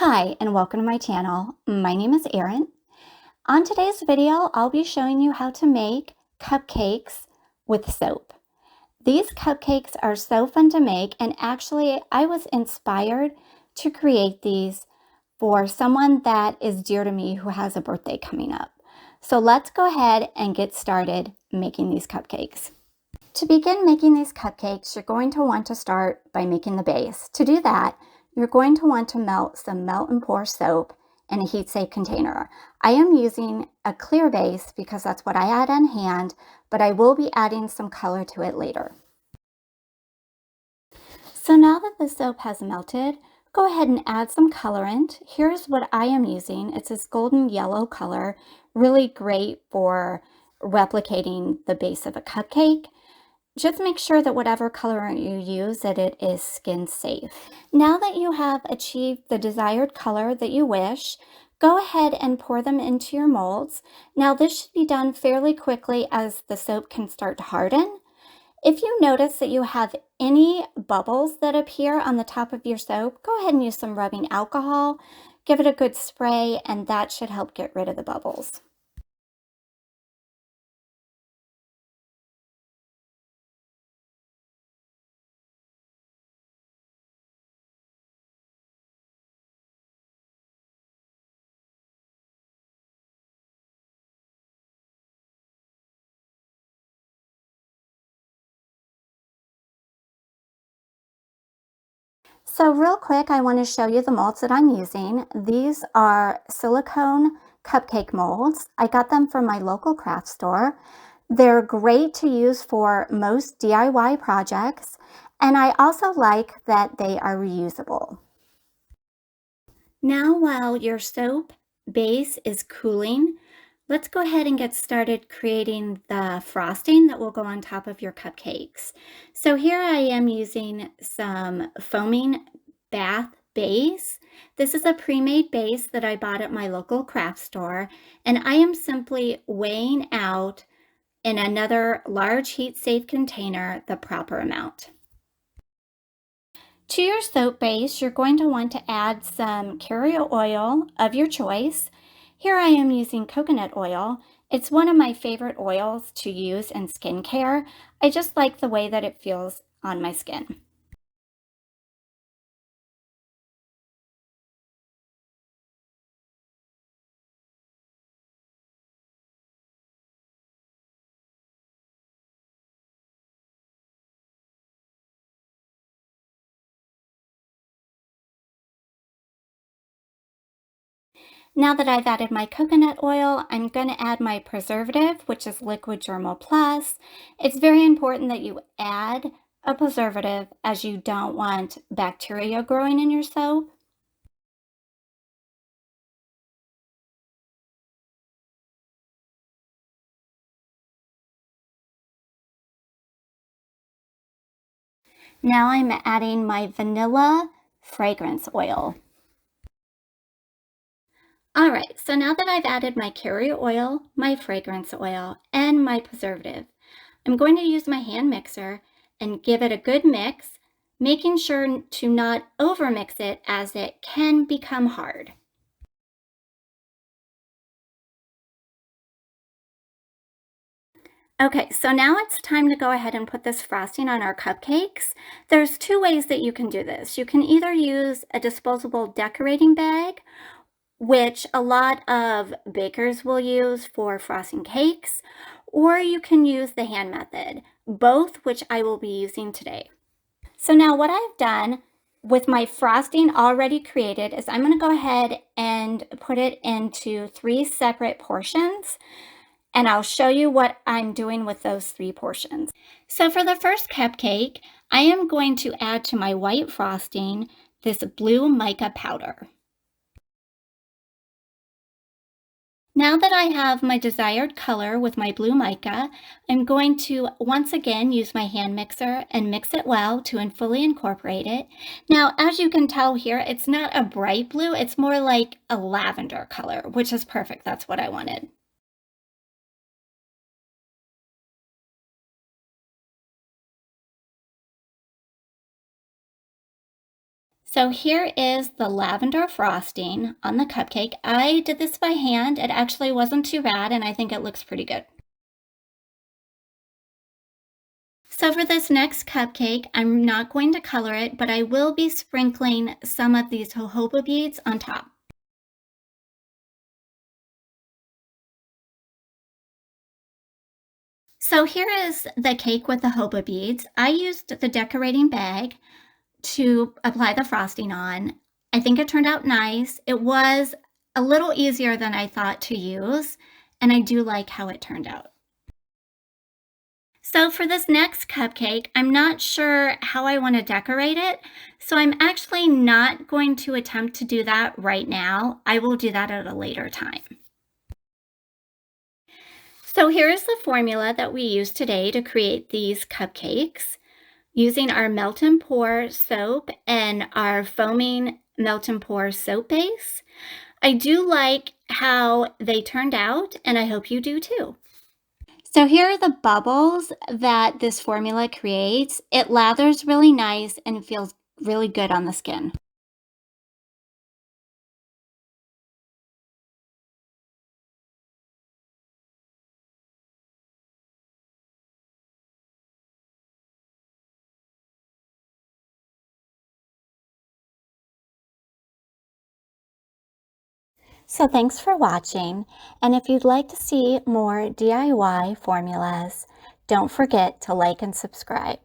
Hi, and welcome to my channel. My name is Erin. On today's video, I'll be showing you how to make cupcakes with soap. These cupcakes are so fun to make, and actually I was inspired to create these for someone that is dear to me who has a birthday coming up. So let's go ahead and get started making these cupcakes. To begin making these cupcakes, you're going to want to start by making the base. To do that, you're going to want to melt some melt and pour soap in a heat-safe container. I am using a clear base because that's what I had on hand, but I will be adding some color to it later. So now that the soap has melted, go ahead and add some colorant. Here's what I am using. It's this golden yellow color, really great for replicating the base of a cupcake. Just make sure that whatever color you use, that it is skin safe. Now that you have achieved the desired color that you wish, go ahead and pour them into your molds. Now this should be done fairly quickly as the soap can start to harden. If you notice that you have any bubbles that appear on the top of your soap, go ahead and use some rubbing alcohol, give it a good spray, and that should help get rid of the bubbles. So real quick, I want to show you the molds that I'm using. These are silicone cupcake molds. I got them from my local craft store. They're great to use for most DIY projects, and I also like that they are reusable. Now, while your soap base is cooling, let's go ahead and get started creating the frosting that will go on top of your cupcakes. So here I am using some foaming bath base. This is a pre-made base that I bought at my local craft store, and I am simply weighing out in another large heat-safe container the proper amount. To your soap base, you're going to want to add some carrier oil of your choice. Here I am using coconut oil. It's one of my favorite oils to use in skincare. I just like the way that it feels on my skin. Now that I've added my coconut oil, I'm going to add my preservative, which is Liquid Germal Plus. It's very important that you add a preservative as you don't want bacteria growing in your soap. Now I'm adding my vanilla fragrance oil. All right, so now that I've added my carrier oil, my fragrance oil, and my preservative, I'm going to use my hand mixer and give it a good mix, making sure to not overmix it as it can become hard. Okay, so now it's time to go ahead and put this frosting on our cupcakes. There's two ways that you can do this. You can either use a disposable decorating bag, which a lot of bakers will use for frosting cakes, or you can use the hand method, both which I will be using today. So now what I've done with my frosting already created is I'm going to go ahead and put it into 3 separate portions, and I'll show you what I'm doing with those 3 portions. So for the first cupcake, I am going to add to my white frosting this blue mica powder. Now that I have my desired color with my blue mica, I'm going to once again use my hand mixer and mix it well to fully incorporate it. Now, as you can tell here, it's not a bright blue, it's more like a lavender color, which is perfect. That's what I wanted. So here is the lavender frosting on the cupcake. I did this by hand. It actually wasn't too bad, and I think it looks pretty good. So for this next cupcake, I'm not going to color it, but I will be sprinkling some of these jojoba beads on top. So here is the cake with the jojoba beads. I used the decorating bag to apply the frosting on. I think it turned out nice. It was a little easier than I thought to use, and I do like how it turned out. So for this next cupcake, I'm not sure how I want to decorate it, so I'm actually not going to attempt to do that right now. I will do that at a later time. So here is the formula that we used today to create these cupcakes. Using our melt and pour soap and our foaming melt and pour soap base. I do like how they turned out, and I hope you do too. So here are the bubbles that this formula creates. It lathers really nice and feels really good on the skin. So thanks for watching, and if you'd like to see more DIY formulas, don't forget to like and subscribe.